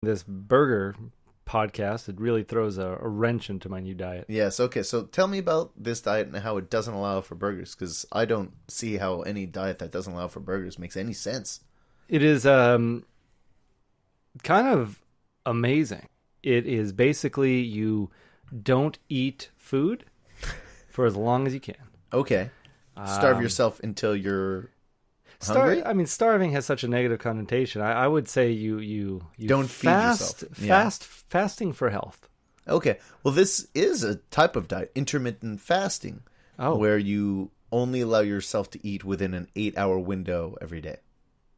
This burger podcast, it really throws a wrench into my new diet. Yes, okay. So tell me about this diet and how it doesn't allow for burgers, because I don't see how any diet that doesn't allow for burgers makes any sense. It is kind of amazing. It is basically you don't eat food for as long as you can. Okay. Starve yourself until you're hungry? Starving has such a negative connotation. I would say you don't feed yourself. Fasting for health. Okay. Well, this is a type of diet, intermittent fasting, where you only allow yourself to eat within an 8-hour window every day.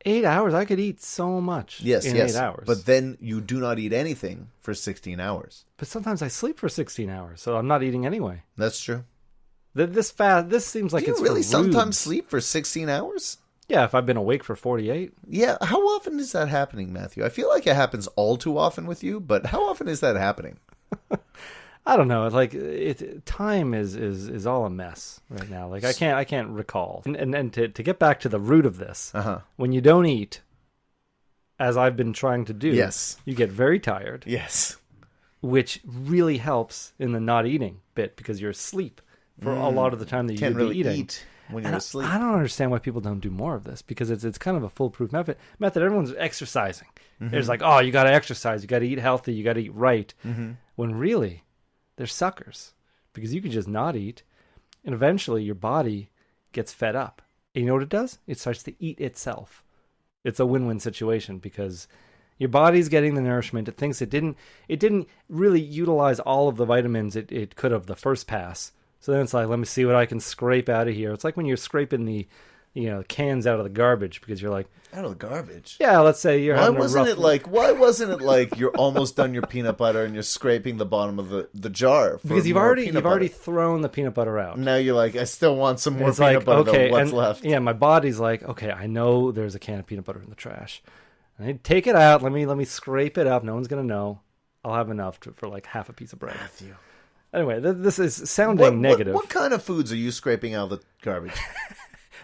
8 hours? I could eat so much in 8 hours. But then you do not eat anything for 16 hours. But sometimes I sleep for 16 hours, so I'm not eating anyway. That's true. This seems like do it's you really for sometimes rubes. sleep for 16 hours? Yeah, if I've been awake for 48. Yeah, how often is that happening, Matthew? I feel like it happens all too often with you, but how often is that happening? I don't know. Like time is all a mess right now. Like I can't recall. And to get back to the root of this, when you don't eat, as I've been trying to do, yes, you get very tired. Yes, which really helps in the not eating bit because you're asleep for a lot of the time that can't you'd really be eating. Eat when you're asleep. I don't understand why people don't do more of this because it's kind of a foolproof method. Everyone's exercising. There's like, oh, you got to exercise, you got to eat healthy, you got to eat right. When really, they're suckers because you can just not eat, and eventually your body gets fed up. And you know what it does? It starts to eat itself. It's a win-win situation because your body's getting the nourishment. It thinks it didn't really utilize all of the vitamins it could have the first pass. So then it's like, let me see what I can scrape out of here. It's like when you're scraping the, cans out of the garbage because you're like, out of the garbage. Yeah, let's say you're. Why wasn't it like you're almost done your peanut butter and you're scraping the bottom of the jar? Because you've already thrown the peanut butter out. Now you're like, I still want some more peanut butter. Okay, what's left? Yeah, my body's like, okay, I know there's a can of peanut butter in the trash. I take it out. Let me scrape it up. No one's gonna know. I'll have enough for like half a piece of bread. Matthew. Anyway, this is sounding negative. What kind of foods are you scraping out of the garbage?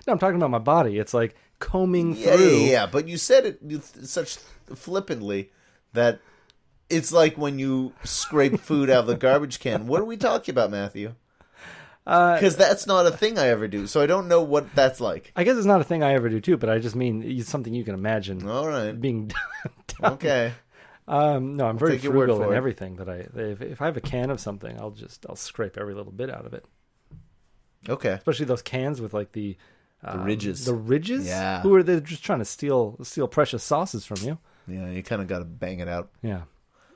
No, I'm talking about my body. It's like combing through. Yeah, but you said it such flippantly that it's like when you scrape food out of the garbage can. What are we talking about, Matthew? Because that's not a thing I ever do, so I don't know what that's like. I guess it's not a thing I ever do too, but I just mean it's something you can imagine. All right, being done. Okay. No, I'm very frugal in everything that if I have a can of something, I'll scrape every little bit out of it. Okay. Especially those cans with like the ridges. The ridges? Yeah. They're just trying to steal precious sauces from you. Yeah, you kind of got to bang it out. Yeah.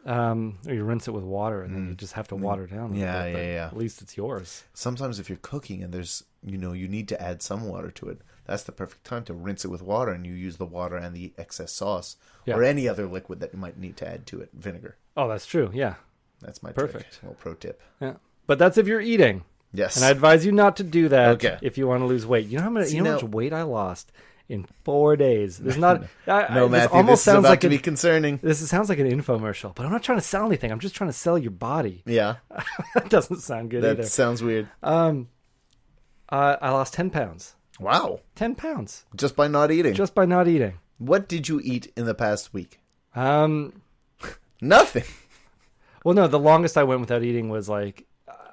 Or you rinse it with water and then you just have to water it down. Yeah. At least it's yours. Sometimes if you're cooking and there's, you need to add some water to it, that's the perfect time to rinse it with water, and you use the water and the excess sauce or any other liquid that you might need to add to it. Vinegar. Oh, that's true. Yeah. That's my perfect. Trick. Well, pro tip. Yeah. But that's if you're eating. Yes. And I advise you not to do that if you want to lose weight. You know how much weight I lost in 4 days? There's not No, Matthew, this is about to be concerning. This sounds like an infomercial, but I'm not trying to sell anything. I'm just trying to sell your body. Yeah. That doesn't sound good either. That sounds weird. I lost 10 pounds. Wow. 10 pounds. Just by not eating? Just by not eating. What did you eat in the past week? Nothing. Well, no, the longest I went without eating was like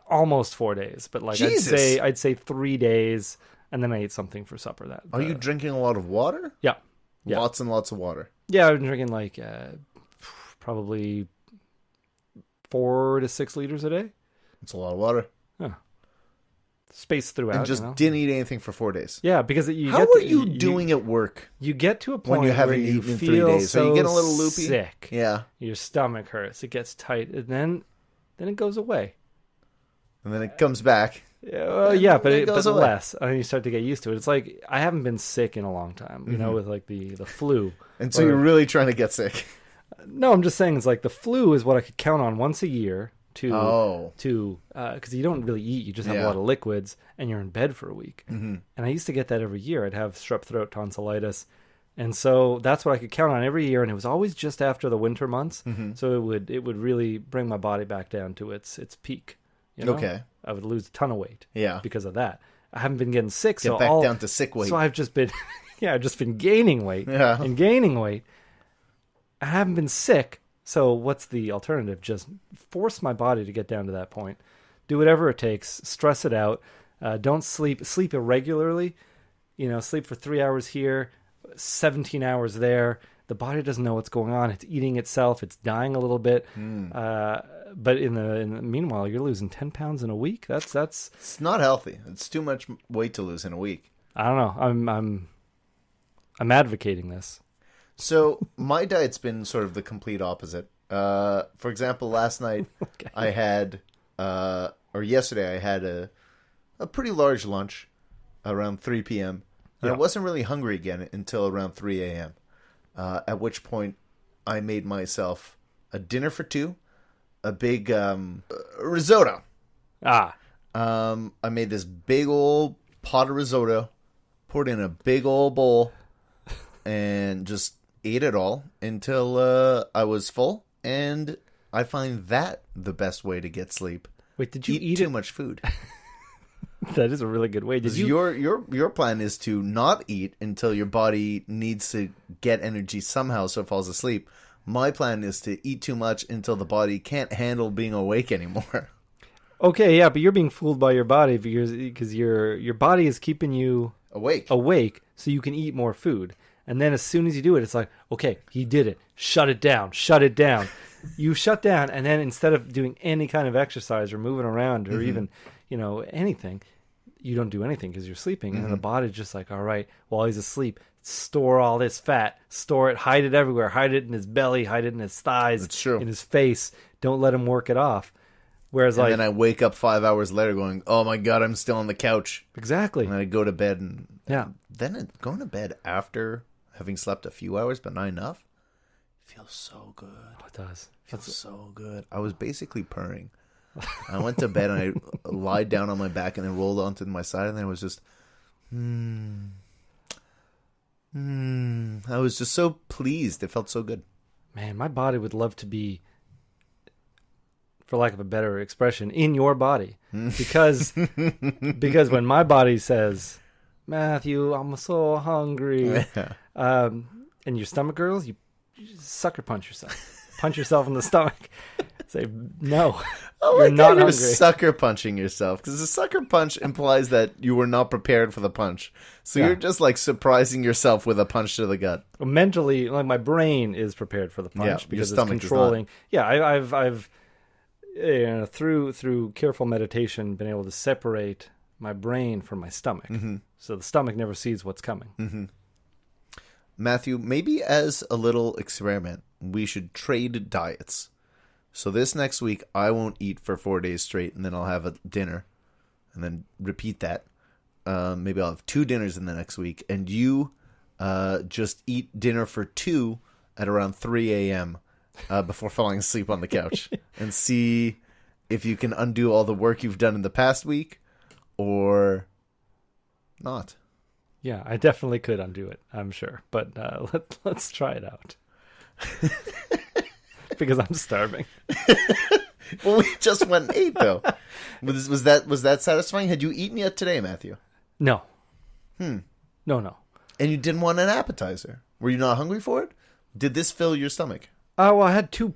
almost 4 days, but like I'd say 3 days, and then I ate something for supper. Are you drinking a lot of water? Yeah. Lots and lots of water. Yeah, I've been drinking like probably 4 to 6 liters a day. It's a lot of water. Yeah. Spaced throughout. And just didn't eat anything for 4 days. Yeah, because how are you doing at work? You get to a point when you haven't where you eaten in feel 3 days. So you get a little loopy. Sick. Yeah. Your stomach hurts. It gets tight, and then it goes away. And then it comes back. Yeah, but less. And you start to get used to it. It's like I haven't been sick in a long time, with like the flu. And so you're really trying to get sick. No, I'm just saying it's like the flu is what I could count on once a year because you don't really eat. You just have a lot of liquids and you're in bed for a week. Mm-hmm. And I used to get that every year. I'd have strep throat, tonsillitis. And so that's what I could count on every year. And it was always just after the winter months. Mm-hmm. So it would really bring my body back down to its peak. Okay. I would lose a ton of weight. Yeah. Because of that. I haven't been getting sick. Get back down to sick weight. So I've just been, I've just been gaining weight. Yeah. And gaining weight. I haven't been sick. So what's the alternative? Just force my body to get down to that point. Do whatever it takes. Stress it out. Don't sleep. Sleep irregularly. Sleep for 3 hours here, 17 hours there. The body doesn't know what's going on. It's eating itself. It's dying a little bit. But in the meanwhile, you're losing 10 pounds in a week. That's It's not healthy. It's too much weight to lose in a week. I don't know. I'm advocating this. So my diet's been sort of the complete opposite. For example, last night I had, or yesterday I had a pretty large lunch around 3 p.m. And I wasn't really hungry again until around 3 a.m. At which point I made myself a dinner for two, a big risotto. I made this big old pot of risotto, poured in a big old bowl, and just ate it all until I was full. And I find that the best way to get sleep. Wait, did you eat too much food? That is a really good way. Your plan is to not eat until your body needs to get energy somehow, so it falls asleep. My plan is to eat too much until the body can't handle being awake anymore. Okay, yeah, but you're being fooled by your body because your body is keeping you awake, so you can eat more food. And then as soon as you do it, it's like, okay, he did it. Shut it down. You shut down, and then instead of doing any kind of exercise or moving around or even, anything, you don't do anything because you're sleeping. And then the body's just like, all right, while he's asleep, store all this fat, store it, hide it everywhere, hide it in his belly, hide it in his thighs, That's true. In his face. Don't let him work it off. Whereas, and then I wake up 5 hours later going, oh my God, I'm still on the couch. Exactly. And then I go to bed and yeah. Then going to bed after having slept a few hours, but not enough, feels so good. Oh, it does. Feels so good. I was basically purring. I went to bed and I lied down on my back and then rolled onto my side, and then it was just, I was just so pleased. It felt so good. Man, my body would love to be, for lack of a better expression, in your body. Because when my body says, Matthew, I'm so hungry, and your stomach gurgles, you sucker punch yourself. Punch yourself in the stomach. Say, no, you're not hungry. Sucker punching yourself, because the sucker punch implies that you were not prepared for the punch. So you're just like surprising yourself with a punch to the gut. Well, mentally, like my brain is prepared for the punch because it's controlling. Yeah, I've through careful meditation been able to separate my brain from my stomach, so the stomach never sees what's coming. Matthew, maybe as a little experiment, we should trade diets. So this next week, I won't eat for 4 days straight, and then I'll have a dinner, and then repeat that. Maybe I'll have 2 dinners in the next week, and you just eat dinner for 2 at around 3 a.m. Before falling asleep on the couch, and see if you can undo all the work you've done in the past week, or not. Yeah, I definitely could undo it, I'm sure. But let's try it out. Because I'm starving. Well, we just went and ate, though. Was that satisfying? Had you eaten yet today, Matthew? No. No. And you didn't want an appetizer? Were you not hungry for it? Did this fill your stomach? Well, I had 2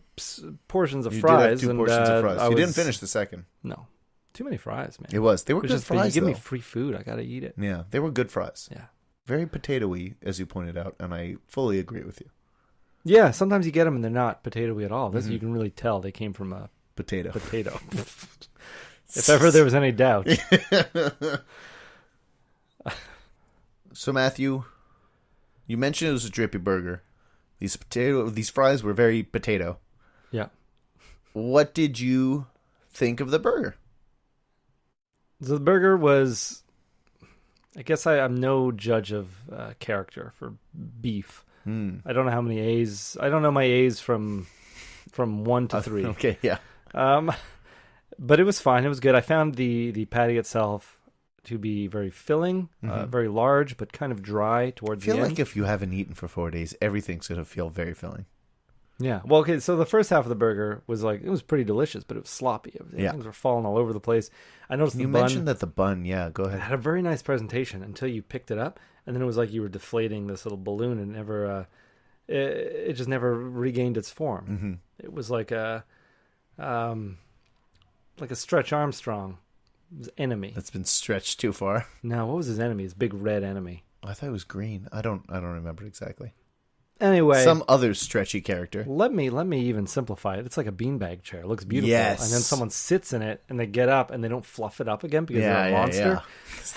portions of fries. You did have 2 portions of fries. You didn't finish the second. No. Too many fries, man. It was. They were good fries, You give me free food, I gotta eat it. Yeah, they were good fries. Yeah. Very potato-y, as you pointed out, and I fully agree with you. Yeah, sometimes you get them and they're not potato-y at all. This you can really tell they came from a potato. If ever there was any doubt. So, Matthew, you mentioned it was a drippy burger. These fries were very potato. Yeah. What did you think of the burger? So the burger was, I guess I'm no judge of character for beef. I don't know how many A's. I don't know my A's from 1 to 3. Okay, yeah. But it was fine. It was good. I found the patty itself to be very filling, very large, but kind of dry towards the end. I feel like if you haven't eaten for 4 days, everything's going to feel very filling. Yeah. Well, okay, so the first half of the burger was it was pretty delicious, but it was sloppy. Things were falling all over the place. I noticed the bun. You mentioned that the bun, go ahead. It had a very nice presentation until you picked it up, and then it was like you were deflating this little balloon and it just never regained its form. It was like a Stretch Armstrong his enemy. That's been stretched too far. No, what was his enemy? His big red enemy. I thought it was green. I don't remember exactly. Anyway, some other stretchy character. Let me even simplify it. It's like a beanbag chair. It looks beautiful. Yes. And then someone sits in it and they get up and they don't fluff it up again because they're a monster.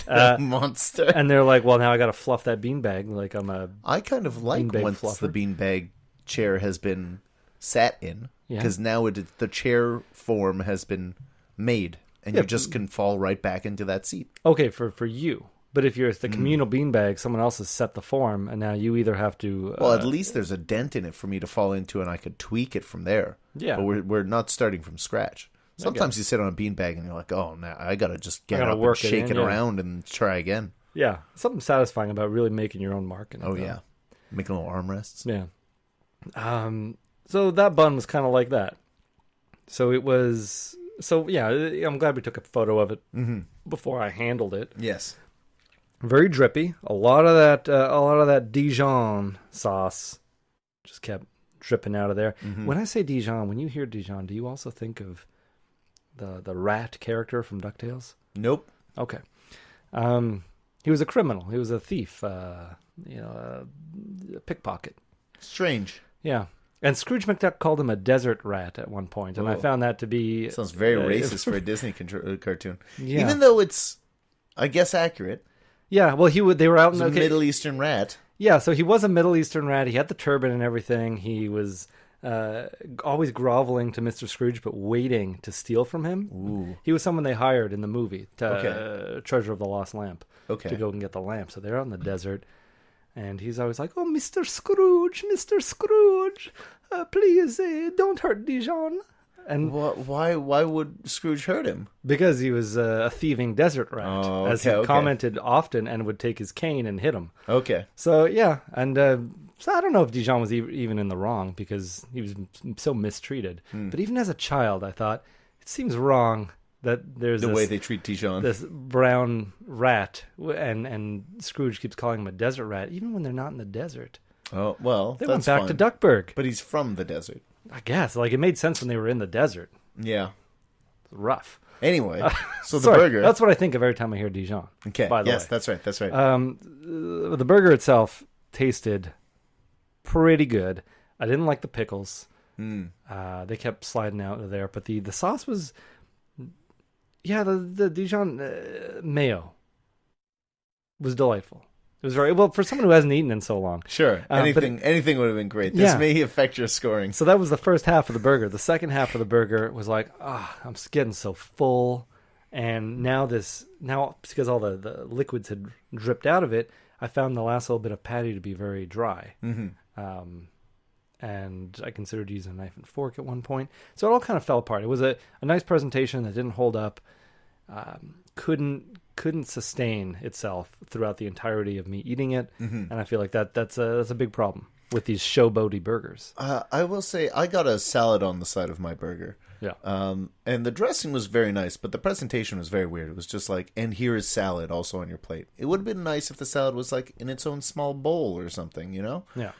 Yeah. Monster. And they're like, well, now I got to fluff that beanbag like I'm a I kind of like once fluffer. the beanbag chair has been sat in, because now the chair form has been made, and you just can fall right back into that seat. Okay, for you. But if you're the communal beanbag, someone else has set the form, and now you either have to... Well, at least there's a dent in it for me to fall into, and I could tweak it from there. Yeah. But we're not starting from scratch. Sometimes you sit on a beanbag, and you're like, oh, now I got to just get up and shake it around and try again. Yeah. Something satisfying about really making your own mark in it. Oh, yeah. Making little armrests. Yeah. So that bun was kind of like that. So it was... So, yeah, I'm glad we took a photo of it before I handled it. Yes. Very drippy. A lot of that Dijon sauce just kept dripping out of there. Mm-hmm. When I say Dijon, when you hear Dijon, do you also think of the rat character from DuckTales? Nope. Okay. He was a criminal. He was a thief. A pickpocket. Strange. Yeah. And Scrooge McDuck called him a desert rat at one point, and I found that to be... Sounds very racist for a Disney cartoon. Yeah. Even though it's, I guess, accurate. Yeah, well, they were out in... a Middle Eastern rat. Yeah, so he was a Middle Eastern rat. He had the turban and everything. He was always groveling to Mr. Scrooge, but waiting to steal from him. Ooh. He was someone they hired in the movie, Treasure of the Lost Lamp, to go and get the lamp. So they're out in the desert, and he's always like, oh, Mr. Scrooge, please, don't hurt Dijon. And why would Scrooge hurt him? Because he was a thieving desert rat, as he commented often, and would take his cane and hit him. Okay. So, yeah, and so I don't know if Dijon was even in the wrong, because he was so mistreated. But even as a child, I thought, it seems wrong that there's the way they treat Dijon. This brown rat, and Scrooge keeps calling him a desert rat, even when they're not in the desert. Oh, well, they went back to Duckburg. But he's from the desert. I guess. Like, it made sense when they were in the desert. Yeah. It's rough. Anyway, so the burger. That's what I think of every time I hear Dijon. Okay. By the way. That's right. The burger itself tasted pretty good. I didn't like the pickles. They kept sliding out of there. But the sauce was... Yeah, the Dijon mayo was delightful. It was very well for someone who hasn't eaten in so long. Sure, anything would have been great. This may affect your scoring. So that was the first half of the burger. The second half of the burger was like, I'm getting so full, and now because all the liquids had dripped out of it, I found the last little bit of patty to be very dry. And I considered using a knife and fork at one point. So it all kind of fell apart. It was a nice presentation that didn't hold up. Couldn't sustain itself throughout the entirety of me eating it, and I feel like that's a big problem with these showboaty burgers. I will say I got a salad on the side of my burger. Yeah. And the dressing was very nice, but the presentation was very weird. It was just like, and here is salad also on your plate. It would have been nice if the salad was like in its own small bowl or something, you know? Yeah.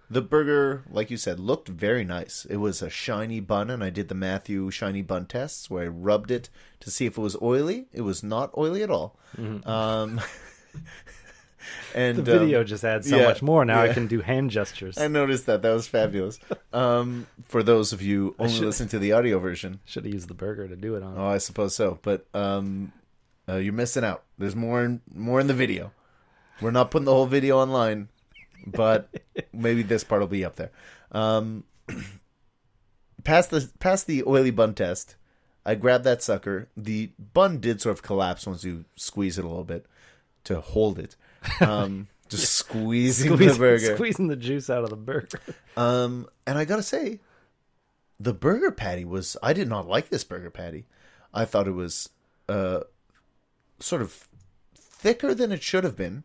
The burger, like you said, looked very nice. It was a shiny bun, and I did the Matthew shiny bun tests where I rubbed it to see if it was oily. It was not oily at all. And the video just adds so much more. Now I can do hand gestures. I noticed that. That was fabulous. For those of you only listening to the audio version. Should have used the burger to do it on. Oh, I suppose so. But you're missing out. There's more in the video. We're not putting the whole video online. But maybe this part will be up there. Past the oily bun test, I grabbed that sucker. The bun did sort of collapse once you squeeze it a little bit to hold it. Just squeezing the burger. Squeezing the juice out of the burger. And I gotta say, the burger patty was... I did not like this burger patty. I thought it was sort of thicker than it should have been.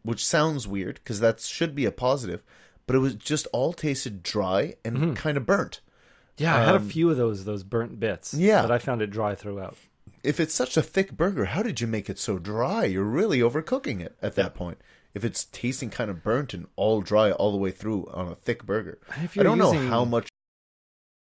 Which sounds weird because that should be a positive, but it was just all tasted dry and kind of burnt. Yeah, I had a few of those burnt bits. Yeah, but I found it dry throughout. If it's such a thick burger, how did you make it so dry? You're really overcooking it at that point. if it's tasting kind of burnt and all dry all the way through on a thick burger. If I you're don't know using- how much